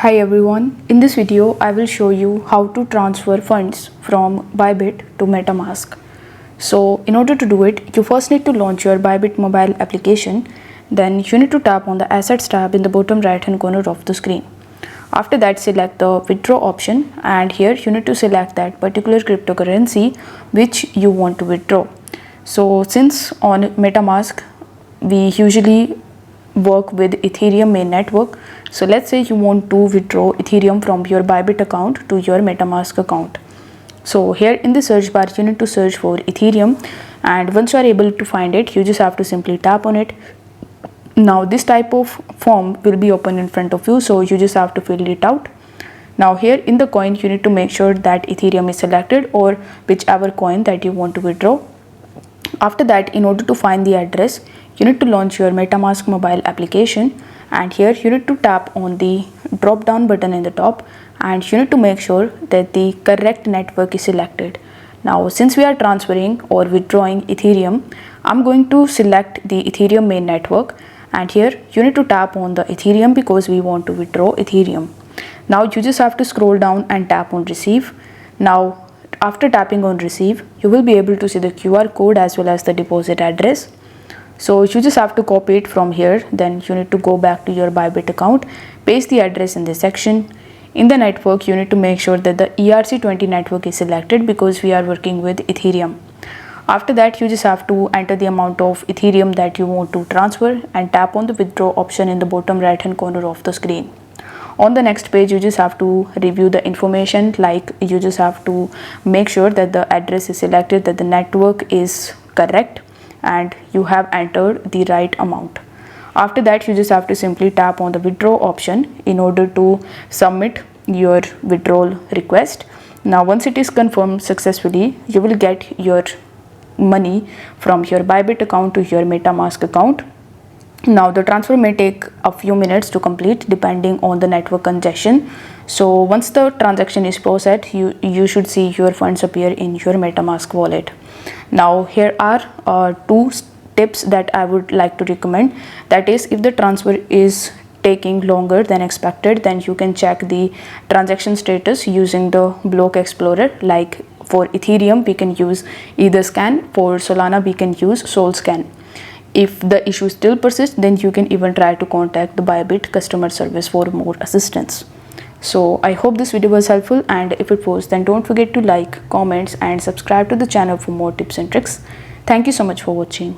Hi everyone, in this video I will show you how to transfer funds from Bybit to Metamask. So in order to do it, you first need to launch your Bybit mobile application. Then you need to tap on the Assets tab in the bottom right hand corner of the screen. After that, select the withdraw option, and here you need to select that particular cryptocurrency which you want to withdraw. So since on Metamask we usually work with Ethereum main network, so let's say you want to withdraw Ethereum from your Bybit account to your Metamask account. So here in the search bar you need to search for Ethereum, and once you are able to find it, you just have to simply tap on it. Now this type of form will be open in front of you, so you just have to fill it out. Now here in the coin you need to make sure that Ethereum is selected, or whichever coin that you want to withdraw. After that, in order to find the address, you need to launch your Metamask mobile application, and here you need to tap on the drop down button in the top, and you need to make sure that the correct network is selected. Now since we are transferring or withdrawing Ethereum, I'm going to select the Ethereum main network, and here you need to tap on the Ethereum because we want to withdraw Ethereum. Now you just have to scroll down and tap on receive. Now after tapping on receive, you will be able to see the QR code as well as the deposit address. So you just have to copy it from here. Then you need to go back to your Bybit account, paste the address in this section. In the network, you need to make sure that the ERC20 network is selected because we are working with Ethereum. After that, you just have to enter the amount of Ethereum that you want to transfer and tap on the withdraw option in the bottom right hand corner of the screen. On the next page, you just have to review the information, like you just have to make sure that the address is selected, that the network is correct, and you have entered the right amount. After that, you just have to simply tap on the withdraw option in order to submit your withdrawal request. Now once it is confirmed successfully, you will get your money from your Bybit account to your Metamask account. Now the transfer may take a few minutes to complete depending on the network congestion. So once the transaction is processed, you should see your funds appear in your Metamask wallet. Now here are two tips that I would like to recommend. That is, if the transfer is taking longer than expected, then you can check the transaction status using the block explorer. Like for Ethereum we can use Etherscan, for Solana we can use Solscan. If the issue still persists, then you can even try to contact the Bybit customer service for more assistance. So I hope this video was helpful, and if it was, then don't forget to like, comment and subscribe to the channel for more tips and tricks. Thank you so much for watching.